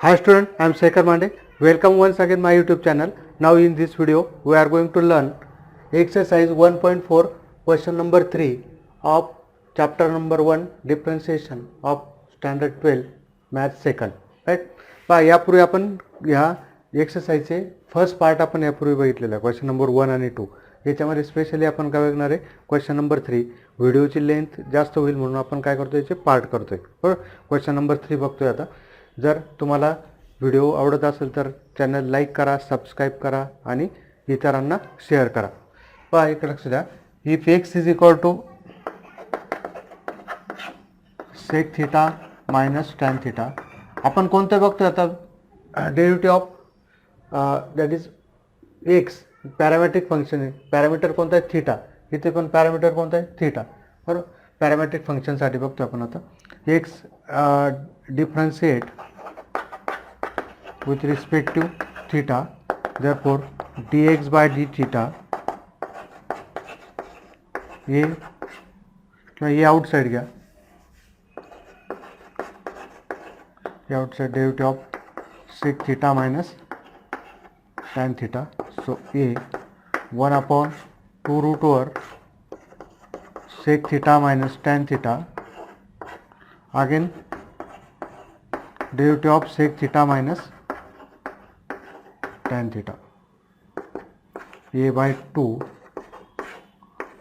Hi student, I am Shekhar Mande. Welcome once again my YouTube channel. Now in this video we are going to learn exercise 1.4 question number 3 of chapter number 1 differentiation of standard 12 math second. Right? पहा यापूर्वी आपण ह्या एक्सरसाइजचे first part आपण यापूर्वी बघितलेला आहे question number 1 आणि 2. याच्यामध्ये स्पेशली आपण काय बघणार आहे क्वेश्चन नंबर 3. व्हिडिओची लेंथ जास्त होईल म्हणून आपण काय करतोय याचे पार्ट करतोय. बरोबर. क्वेश्चन नंबर 3 बघतोय आता. जर तुम्हाला व्हिडिओ आवडत असेल तर चॅनल लाईक करा, सबस्क्राईब करा आणि इतरांना शेअर करा. पहा इकडे लक्ष द्या. If X is equal to sec theta minus tan theta, आपण कोणतं बघतोय आता derivative of that is X. Parametric function आहे. पॅरामीटर कोणता आहे थिटा. इथे पण पॅरामीटर कोणता आहे थिटा. बरोबर. पॅरामेट्रिक फंक्शनसाठी बघतोय आपण आता. X differentiate with respect to theta, therefore dx by d theta ये आउटसाइड गया, ये outside derivative of sec theta minus tan theta. So a 1 upon 2 root over sec theta minus tan theta, again derivative of sec theta minus tan theta, a by 2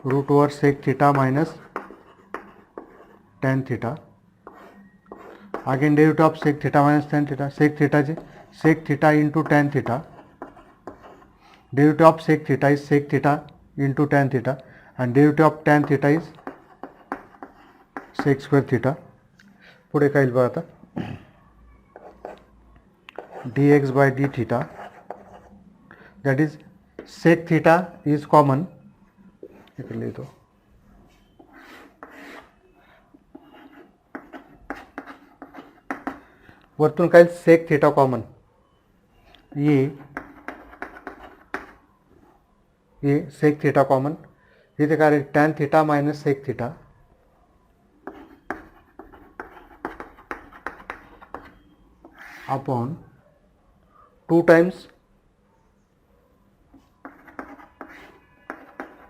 root over sec theta minus tan theta, again derivative of sec theta minus tan theta. sec theta is sec theta into tan theta, derivative of sec theta is sec theta into tan theta, and derivative of tan theta is sec square theta. पुढे काय बघा आता dx by d theta, that is sec theta is common. इकडे लिहितो. वरतून काय sec theta common, ये sec theta कॉमन. इथे काय tan theta minus sec theta upon 2 times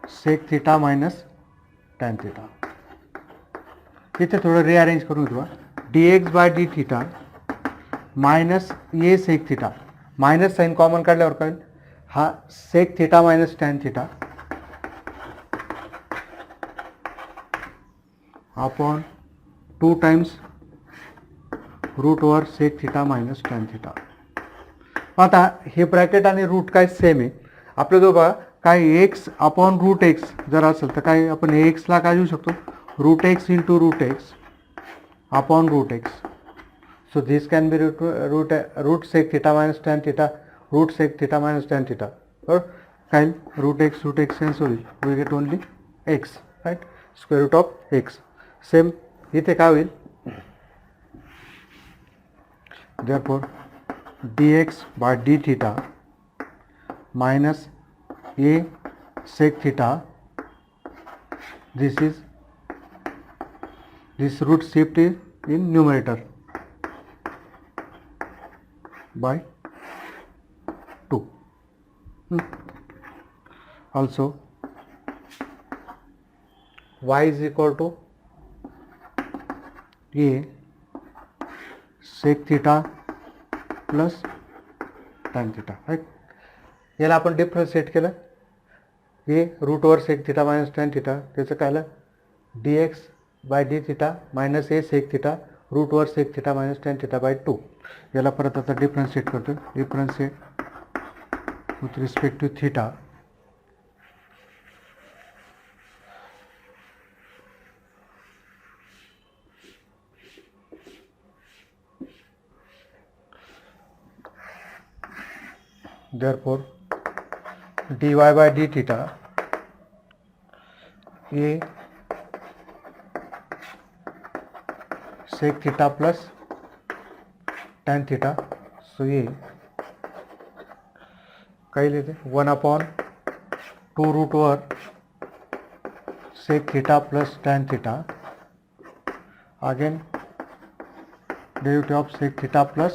sec theta minus tan theta. इथे थोडं रिअरेंज करून घेऊ. D x by d theta minus a sec theta, minus sine common काढल्यावर काय हा sec theta minus tan theta upon 2 times root over sec theta minus tan theta. आता हे bracket आणि रूट काय सेम आहे आपल्याजवळ. बघा काय एक्स अपॉन रूट एक्स जर असेल तर काय आपण एक्सला काय लिहू शकतो root X into root X upon root X. So this can be root sec theta minus tan theta, root sec theta minus tan theta. बरोबर. काय रूट एक्स होईल, we get only X. Right. Square root of X. Same इथे काय होईल therefore dx by d theta minus a sec theta, this root shift is in numerator by 2. Also y is equal to a sec theta plus tan theta. Right. याला आपण differentiate केलं. हे root over sec theta minus tan theta, त्याचं काय आलं d x by d theta minus a sec theta root over sec theta minus tan theta by 2. याला परत आता डिफरन्शिएट करतो. Differentiate with respect to theta. Therefore dy by d theta a sec theta plus tan theta. So ये काय लेते 1 upon 2 root over sec theta plus tan theta, again derivative of sec theta plus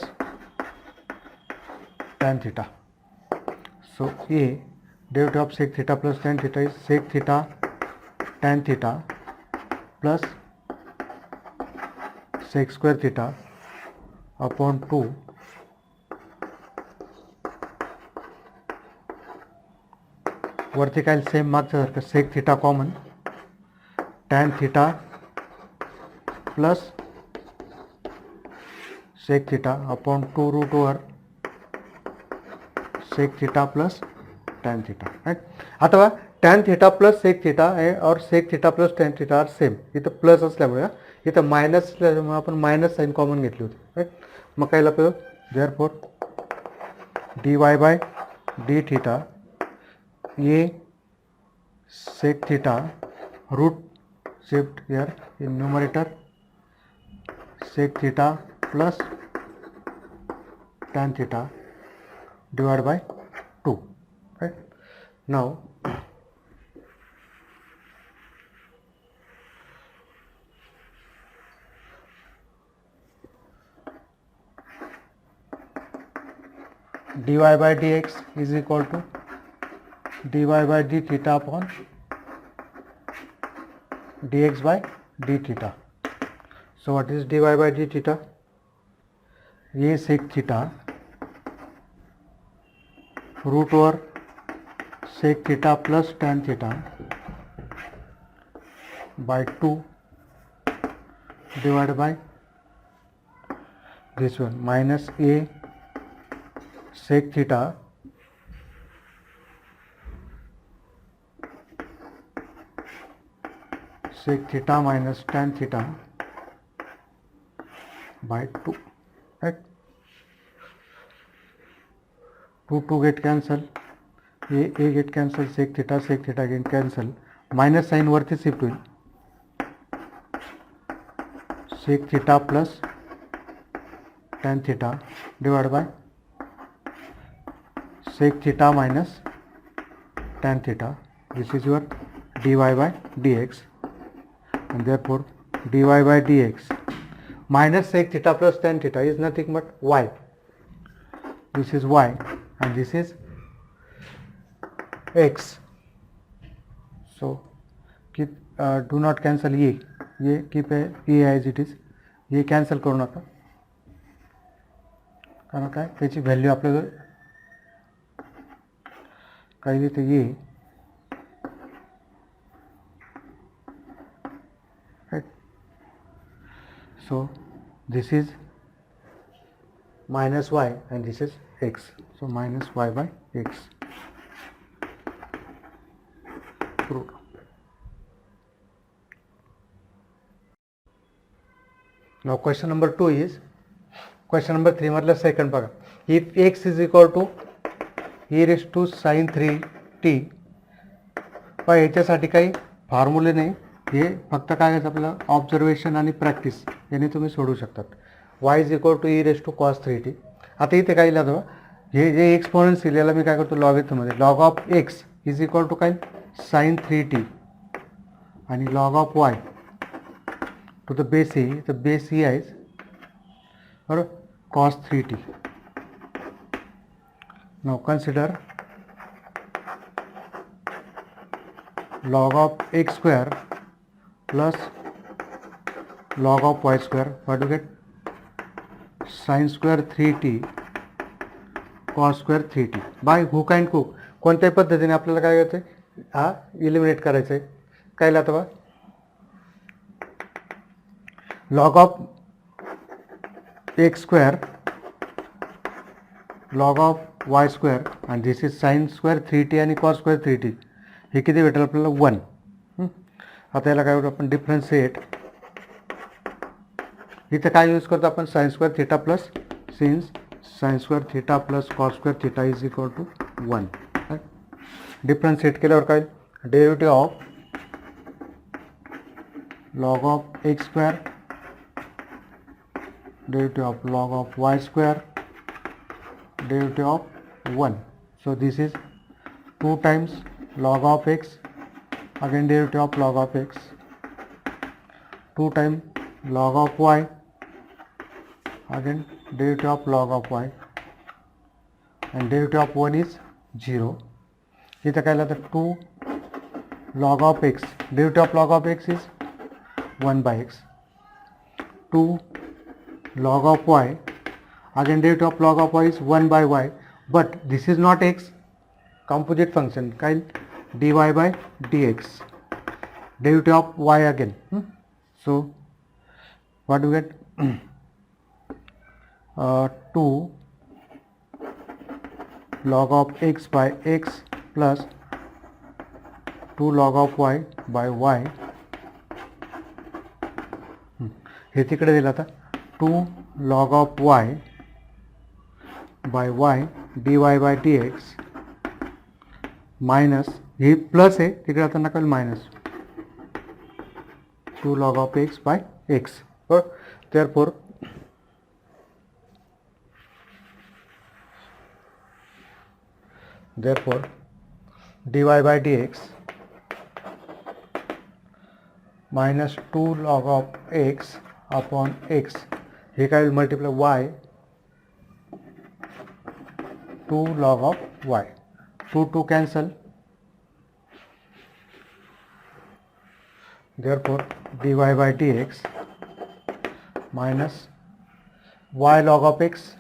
tan theta. So A derivative of sec theta plus tan theta is sec theta tan theta plus sec square theta upon 2 वरती काय same मागच्यासारखं sec theta common tan theta plus sec theta upon 2 root over sec theta plus tan theta, right? अथवा tan theta plus sec theta और sec theta plus tan theta are same. इथं plus असल्यामुळे इथं minus असल्यामुळे आपण minus sine common घेतली होती, right. मग काय लागतं therefore dy by d theta a sec theta root shift here in numerator sec theta plus tan theta divided by 2, right? Now dy by dx is equal to dy by d theta upon dx by d theta. So what is dy by d theta? A sec theta root over sec theta plus tan theta by 2 divided by this one minus a sec theta minus tan theta by 2, right? 2 get cancel, a get cancel, sec theta get cancel, minus sign वरती shift होईल sec theta plus tan theta divided by sec theta minus tan theta. This is your dy by dx, and therefore dy by dx minus sec theta plus tan theta is nothing but y. This is y and this is x. So keep do not cancel a, ये keep a as it is, ये cancel करू नका कारण काय त्याची value आपल्याला काय देते ये, right? So this is minus y and this is x, so minus y by x. Proved. Now question number 2 is question number 3 मधला सेकंड बघा. If x is equal to e raised to sin 3t, पण याच्यासाठी काही फॉर्म्युले नाही, हे फक्त काय आहे आपल्याला ऑब्झर्वेशन आणि प्रॅक्टिस याने तुम्ही सोडू शकतात. y is equal to e raise to cos 3t. आता इथे काय लिहिलं बघा, हे जे एक्सपोनेन्शियल याला मी काय करतो लॉगरिथममध्ये log of x is equal to काय sin 3t आणि log of y to the base e, तर बेस e आहे बरोबर cos 3t. Now consider log of x square plus log of y square. What do you get? Sin square 3t cos square 3t by hook and crook. कोणत्याही पद्धतीने आपल्याला काय करायचं आहे, हा इलिमिनेट करायचं आहे. काय लिहिलं बघा, log of x square log of y square and this is sin square 3t आणि cos square 3t. हे किती भेटेल आपल्याला 1. आता याला काय होतं आपण डिफरन्शिएट, इथे काय यूज करतो आपण sin square theta plus since sin square theta प्लस cos square theta is equal to 1. Differentiate केल्यावर काय derivative of log of x square derivative of log of y square derivative of 1. So this is 2 times log of x, again derivative of log of x, 2 times log of y, again derivative of log of y, and derivative of 1 is 0. इथं काय लागतं 2 log of x, derivative of log of x is 1 by x. 2 log of y, again derivative of log of y is 1 by y, but this is not x, composite function, kind dy by dx, derivative of y again. So what do we get? 2 log of x by x plus 2 log of y by y. हे तिकडे दिलं आता 2 log of y by y dy by dx minus हे plus आहे तिकडे आता नका minus 2 log of x by x. Therefore dy by dx minus 2 log of x upon x, हे काय होईल multiply y 2 log of y, 2 cancel, therefore dy by dx minus y log of x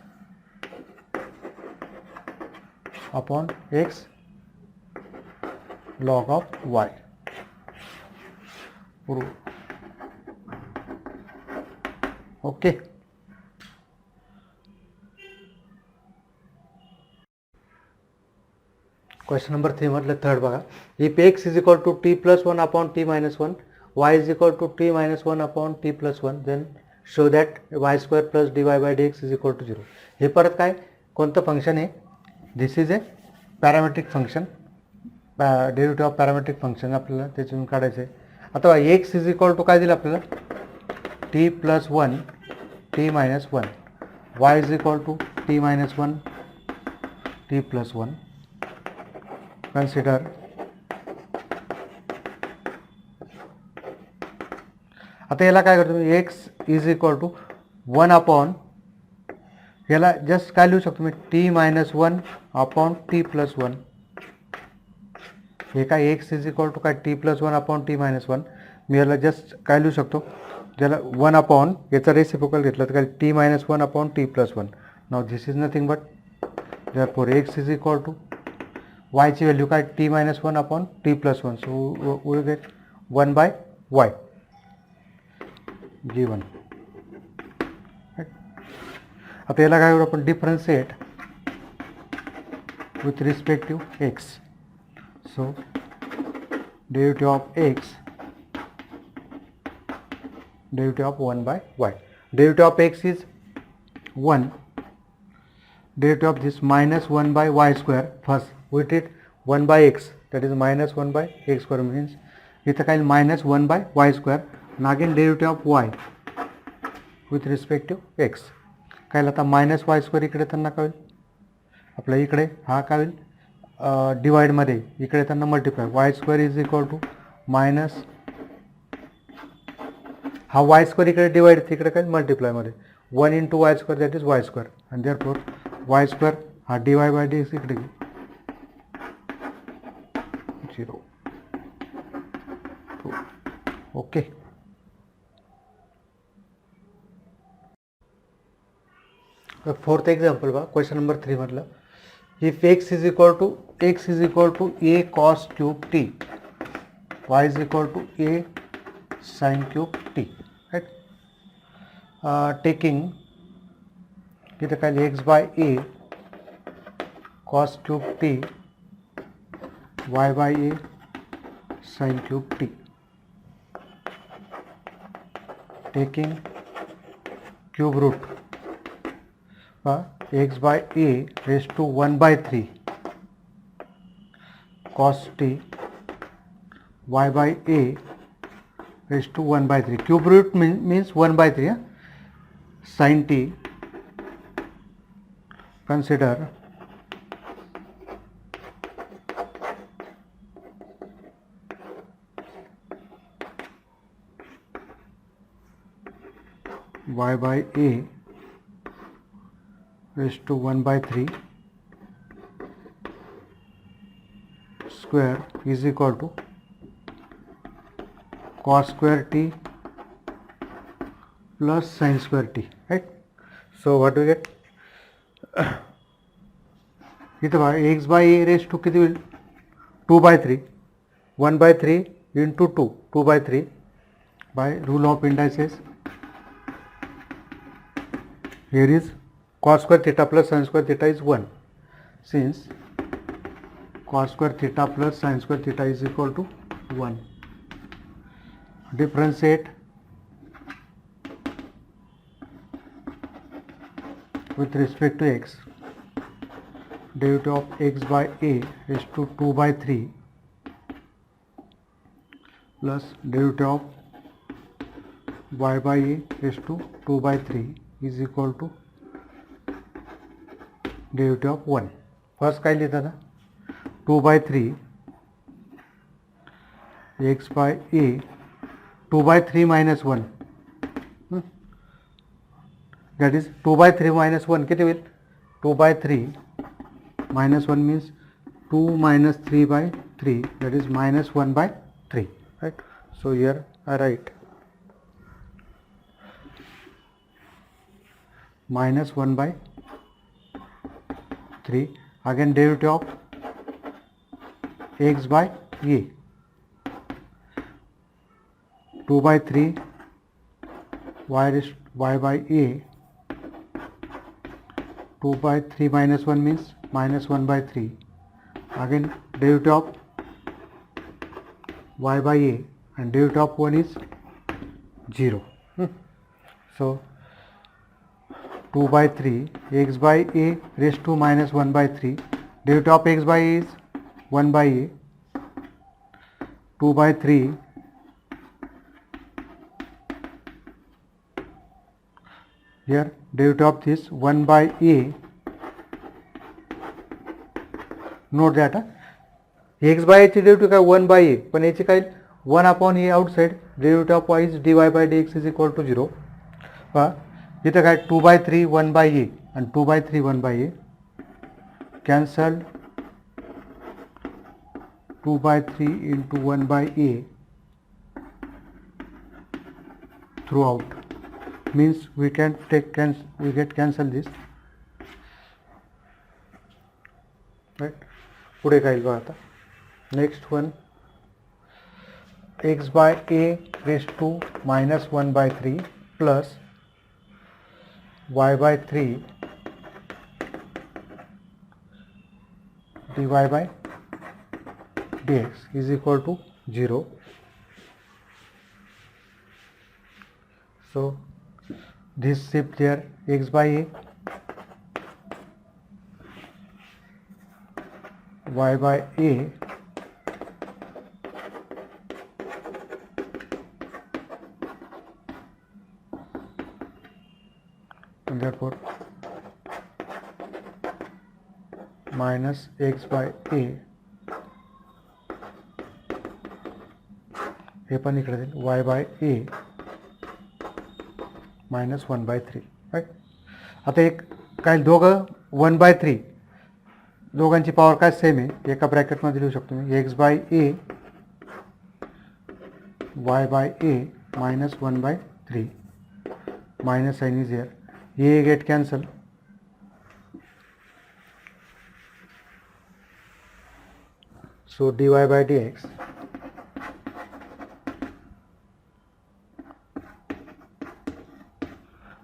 upon x log of y. Okay. Question number 3 मतलब third बघा. If x is equal to t plus 1 upon t minus 1, y is equal to t minus 1 upon t plus 1, then show that y square plus dy by dx is equal to 0. हे परत काय कोणतं function आहे? This is a parametric function, derivative of parametric function आपल्याला त्याच्यातून काढायचं आहे. आता x is equal to काय दिलं आपल्याला t plus 1 t minus 1, y is equal to t minus 1 t plus 1. Consider आता याला काय करतो मी x is equal to 1 upon, याला जस्ट काय लिहू शकतो मी t minus 1 upon t plus 1. हे काय एक्स इज इक्वल टू काय t plus 1 upon t minus 1. मी याला जस्ट काय लिहू शकतो, ज्याला 1 अपॉन याचा रेसिप्रोकल घेतलं तर काय t minus 1 upon t plus 1. Now this is nothing but therefore x is equal to वायची व्हॅल्यू काय t minus 1 upon t plus 1. So will get 1 by y given. आता याला काय करू आपण differentiate with respect to x. So derivative of x, derivative of 1 by y. Derivative of x is 1. Derivative of this minus 1 by y square. First we did 1 by x, that is minus 1 by x square, means इथं काय minus 1 by y square. And again derivative of y with respect to x. काय आता minus वाय square इकडे त्यांना काय होईल आपल्या इकडे हा काय होईल डिवाइडमध्ये इकडे त्यांना multiply Y square is equal to minus हा वाय स्क्वेअर इकडे डिवाइड तिकडे काय मल्टिप्लायमध्ये 1 into Y square that is Y square आणि देअरफॉर वाय स्क्वेअर हा D Y by D X इकडे 0 ओके. फोर्थ एक्झाम्पल बघा क्वेश्चन नंबर 3 मधलं if x is equal to a cos cube T, y is equal to a sine cube T, right. Taking इथं काय X bye A cos cube T, Y by a sine cube T. Taking cube root x by a raised to 1 by 3 cos t, y by a raised to 1 by 3. Cube root means 1 by 3. Sin t, consider y by a raised to 1 by 3 square is equal to cos square t plus sin square t, right? So what do we get? इथं बघा x by a raised to किती होईल 2/3 1/3 into 2 by rule of indices. Here is cos square theta plus sin square theta is 1. Since cos square theta plus sin square theta is equal to 1, differentiate with respect to x. Derivative of x by a is to 2/3 plus derivative of y by a is to 2/3 is equal to derivative of 1. First काय लिहिता था 2/3 x by a 2/3 minus 1, that is 2/3 minus 1 किती होईल 2/3 minus 1 means 2 minus 3/3, that is minus 1/3, right? So here I write minus 1/3. Again derivative of x by a 2/3 y by a 2/3 minus 1 means minus 1/3. Again derivative of y by a and derivative of 1 is 0. So 2/3 x by a raised to minus 1/3, derivative of x by a is 1 by a 2/3 here derivative of this 1 by a. Note that x by a ची derivative काय 1 by a, पण याची काय 1 upon a outside, derivative of y is dy by dx is equal to 0. इथं काय 2/3 1 by a and 2/3 1 by a cancelled, 2/3 into 1 by a throughout, means we can take we get cancel this, right? पुढे काय बघा आता next one x by a raised to minus 1/3 plus y by 3 dy by dx is equal to 0. So this shift here x by a y by a and therefore minus x by a हे पण इकडे देईल y by a minus 1/3, राईट. आता एक काय दोघं 1/3 दोघांची पॉवर काय सेम आहे, एका ब्रॅकेटमध्ये लिहू शकतो मी x by a y by a minus 1/3 minus sign is here, a get cancel, so dy by dx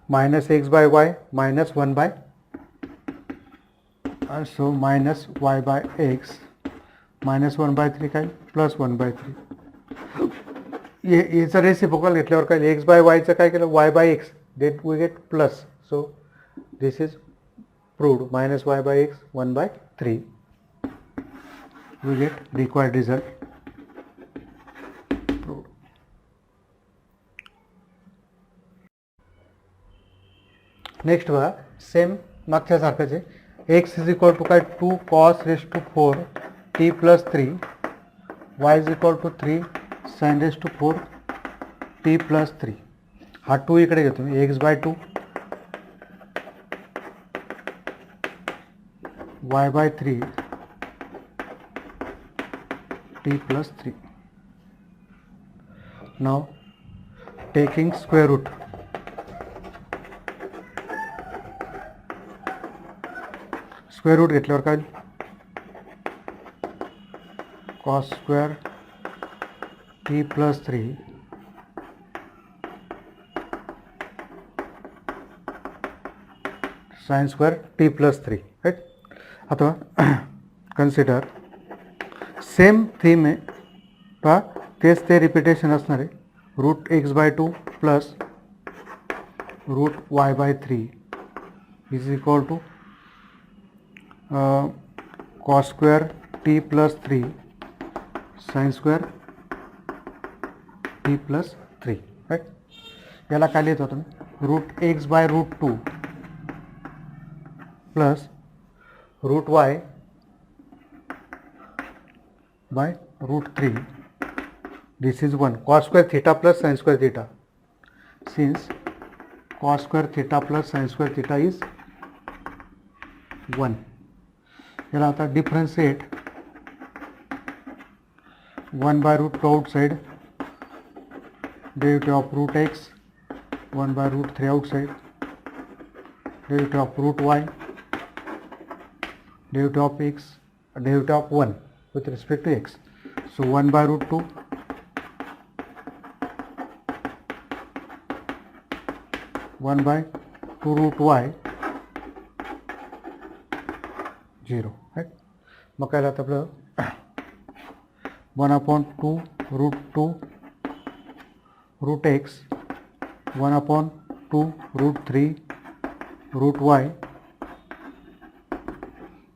minus x by y minus 1 by so minus y by x minus 1/3 काय plus 1/3. याचा reciprocal घेतल्यावर काय x by y चं काय केलं y by x that we get plus, so this is proved minus y by x 1/3 we get required result proved. Next बघा same मागच्या सारखंच आहे, x इज इक्वल टू काय 2 cos raised to 4 t plus 3 y is equal to 3 sin raised to 4 t plus 3. हा 2 इकडे घेतो मी x by 2 y by 3 t plus 3. Now taking square root, घेतल्यावर काय cos square t plus 3 sin square t plus 3, right? अथवा consider same theme आहे पहा, तेच ते रिपिटेशन असणार आहे. Root x by 2 plus root y by 3 is equal to cos square t plus 3 sine square t plus 3, right. याला काय लिहित होतो मी, root x by root 2 plus root y by root 3. This is 1. Cos square theta plus sin square theta. Since cos square theta plus sin square theta is 1. याला आता differentiate 1 by root 2 outside, derivative of root x, 1 by root 3 outside, derivative of root y, derivative of x, derivative of 1 with respect to x. So 1 by root 2 1 by 2 root y 0, right? मग काय राहतं आपलं 1 upon 2 root 2 root x, 1 upon 2 root 3 root y,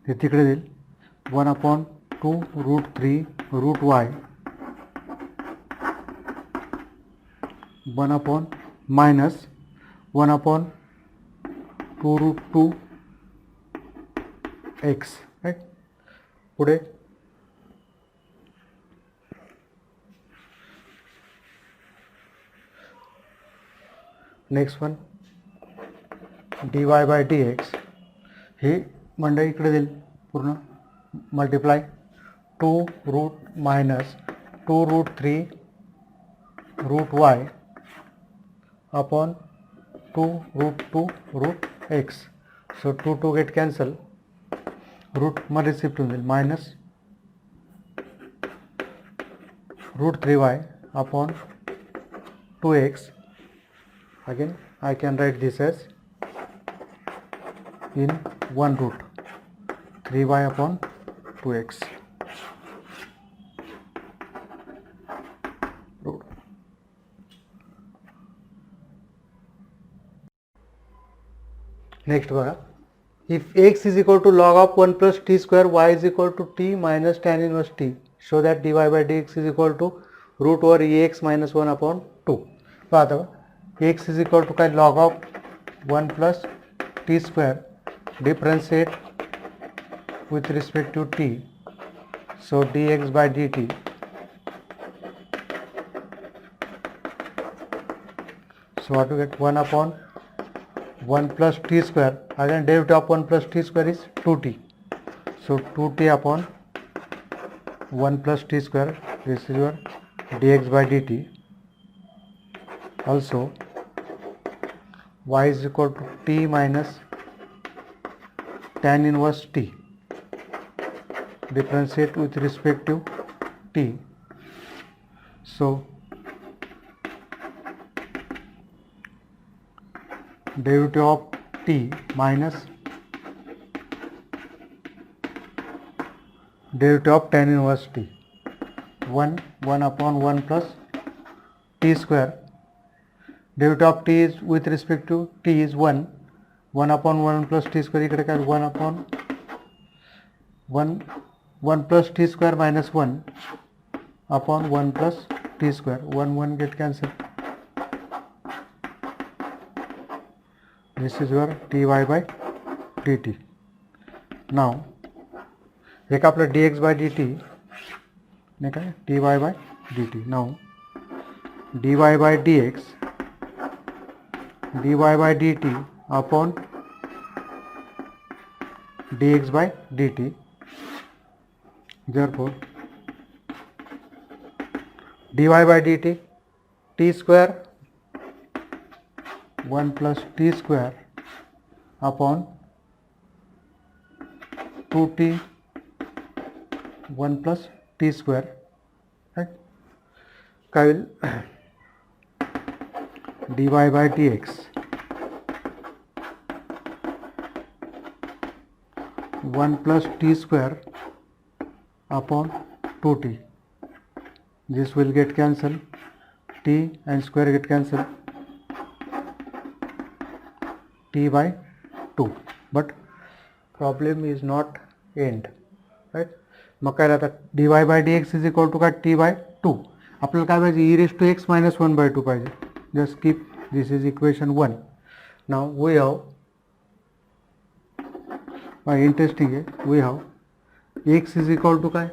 हे तिकडे देईल 1 upon 2 root 3 root y, 1 upon minus 1 upon 2 root 2 x, right? पुढे next one dy by dx, हे मंडळ इकडे देईल पूर्ण multiply 2 root minus 2 root 3 root y upon 2 root 2 root x. So 2 get cancel, root मध्ये shift होऊन जाईल minus root 3y upon 2x. Again I can write this as in 1 root 3y upon 2x. Next बघा, if x is equal to log of 1 plus t square, y is equal to t minus tan inverse t, show that dy by dx is equal to root over ex minus 1 upon 2. पहा आता x is equal to काय log of 1 plus t square, differentiate with respect to t, so dx by dt, so what to get 1 upon 1 plus t square, again derivative of 1 plus t square is 2t, so 2t upon 1 plus t square, this is your dx by dt. Also y is equal to t minus tan inverse t, differentiate with respect to t, so derivative of t minus derivative of tan inverse t, 1 upon 1 plus t square, derivative of t is with respect to t is 1 upon 1 plus t square, इकडे काय 1 upon 1 plus t square minus 1 upon 1 plus t square, 1 get cancelled. This is your dy by dt. Now एक आपलं dx by dt ने काय dy by dt. Now dy by dx, dy by dt upon dx by dt. Therefore dy by dt t square 1 plus t square upon 2t 1 plus t square, right? I will dy by dx 1 plus t square upon 2t. This will get cancelled, t and square get cancelled, t by 2. But problem is not end, right? मग काय राहतात dy by dx is equal to काय t by 2. आपल्याला काय पाहिजे e raised to x minus 1 by 2 पाहिजे. Just keep this is equation 1. Now we have interesting है, we have x is equal to काय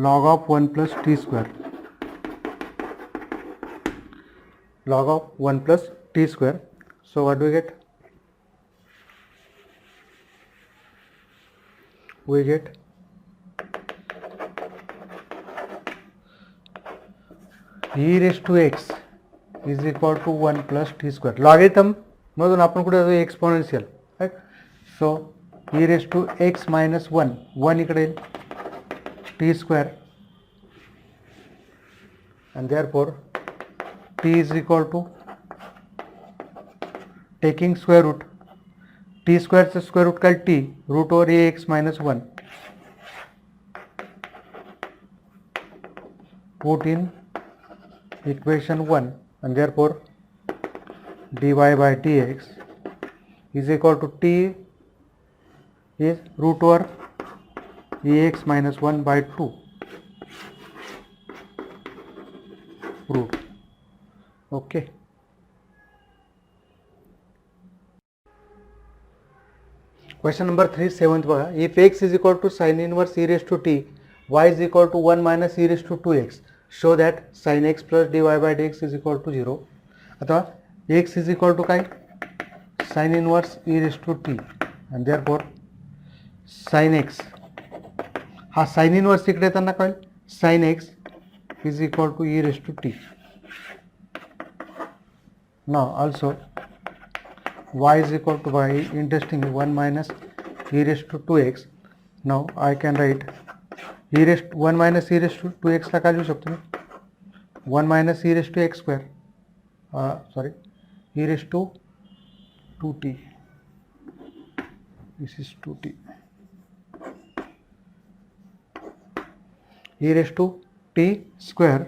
log of 1 plus t square, log of 1 plus t square. So what do we get? We get e raised to x is equal to 1 plus t square. Logarithm मधून आपण कुठे जातो exponential, right? So e raised to x minus 1, 1 इकडे येईल, t square, and therefore t is equal to taking square root, t square से square root का t, root over ax minus 1, put in equation 1, and therefore dy by dx is equal to t is root over ax minus 1 by 2 root. Okay. Question number 3, 7th बघा. If x is equal to sin inverse e raised to t, y is equal to 1 minus e raised to 2x, show that sin x plus dy by dx is equal to 0. अथवा x is equal to काय sin inverse e raised to t, and therefore sin x, हा sin inverse इकडे येताना काय sin x is equal to e raised to t. Now also y is equal to y, interesting, 1 minus e raised to 2x. Now I can write e raised 1 minus e raised to 2x ला काय लिहू शकतो मी 1 minus e raised to x square, sorry, e raised to 2t, this is 2t, e raised to t square.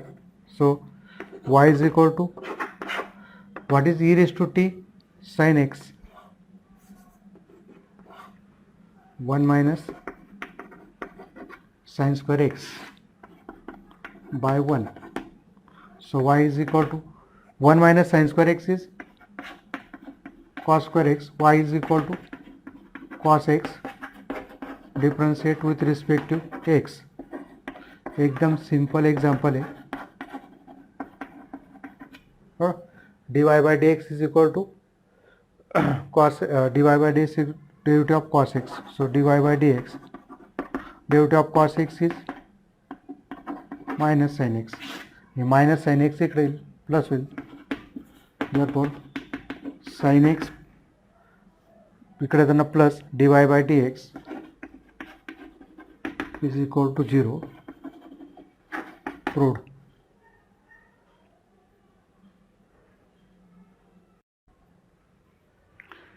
So y is equal to, what is e raised to t? Sin x, 1 minus sin square x by 1. So y is equal to 1 minus sin square x is cos square x, y is equal to cos x, differentiate with respect to x. एकदम simple example है. dy by dx is equal to cos dy by dx is derivative of cos x. So dy by dx derivative of cos x is minus sin x. ये minus sin x इकडे येईल plus होईल, therefore sin x इकडे येताना plus dy by dx is equal to 0. Proved.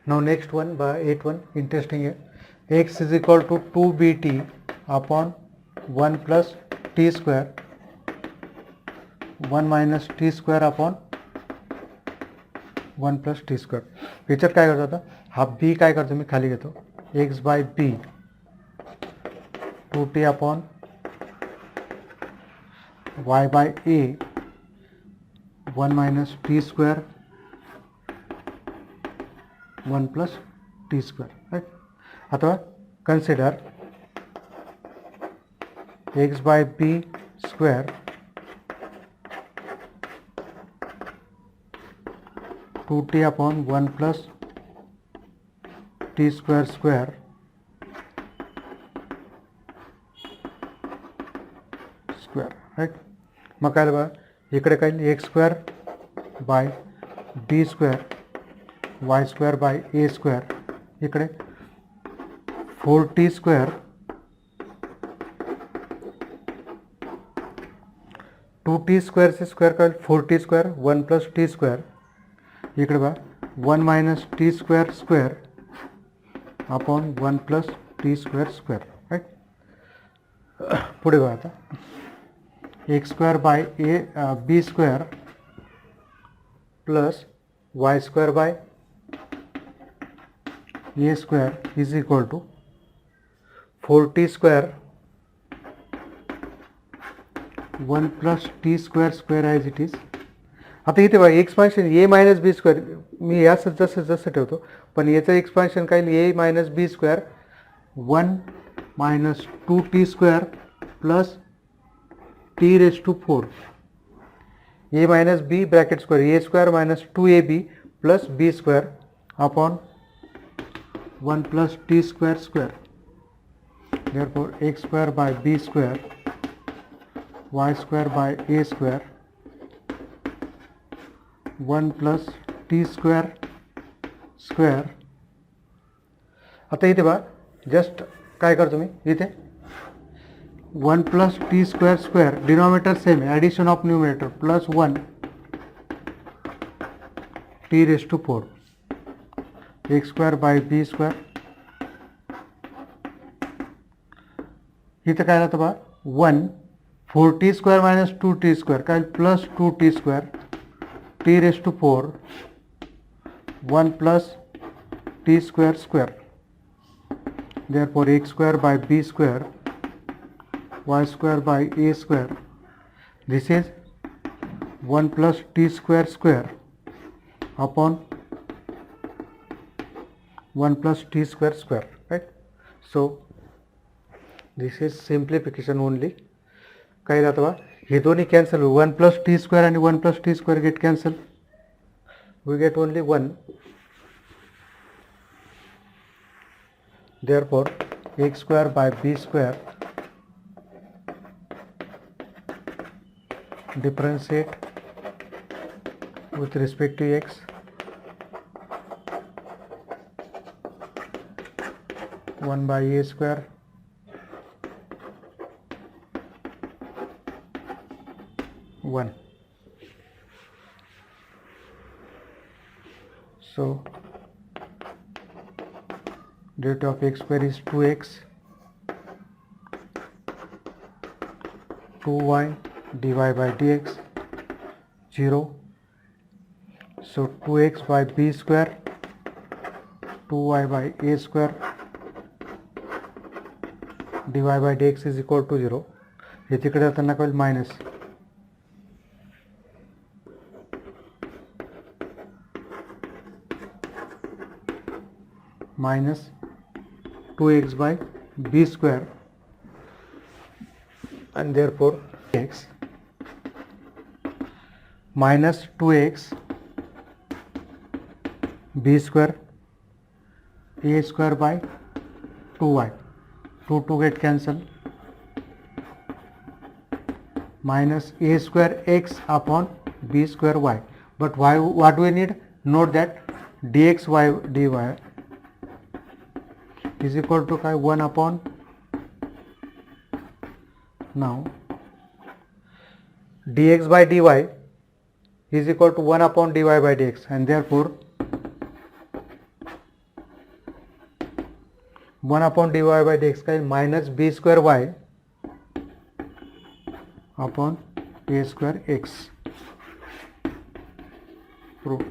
Now next one by 8 one, interesting है, x is equal to 2bt upon 1 plus t square 1 minus t square upon 1 plus t square. याच्यात काय करतो आता हा b काय करतो मी खाली घेतो x by b 2t upon y by a 1 minus t square 1 plus t square, right? अथवा consider x by b square 2t upon 1 plus t square square square, right? मग काय बघा इकडे काय X square by B square Y square by A square इकडे 4t square 2t स्क्वेअरचे square काय 4t square 1 plus T square इकडे बघा 1 minus t square square upon 1 plus T square square right. पुढे बघा आता x square by B square plus y square by A square is equal to 4t square 1 plus T square square as it is. आता इथे बघा expansion a minus b square मी याच जसं ठेवतो पण याचं एक्सपान्शन काय a minus b square 1 minus 2t square plus t raise to 4 a minus B bracket square a square minus 2ab plus B square upon 1 plus T square square. therefore x square by b square y square by a square 1 plus t square square. आता इथे बघा just काय करतो मी इथे 1 plus t square square denominator same आहे addition of numerator plus 1 t raised to 4 x square by b square. इथं काय राहतं बघा 1 4t square minus 2t square काय plus 2t square t raise to 4 1 plus t square square. therefore x square by b square y square by a square this is 1 plus t square square upon 1 plus t square square right. so this is simplification only. काय राहतं बा हे दोन्ही cancel 1 plus T square आणि 1 plus T square get cancel we get only 1. therefore x square by b square differentiate with respect to x 1 by a square 1. So derivative of x square is 2x 2y dy by dx 0. so 2x by b square 2y by a square dy by dx is equal to 0. हे तिकडे जाताना काय minus minus 2x by b square and therefore x minus 2x b square a square by 2y 2 get cancel minus a square x upon b square y. but why what we need note that dx y dy is equal to 1 upon now dx by dy is equal to 1 upon dy by dx and therefore 1 upon dy by dx का minus b square y upon a square x. Proof.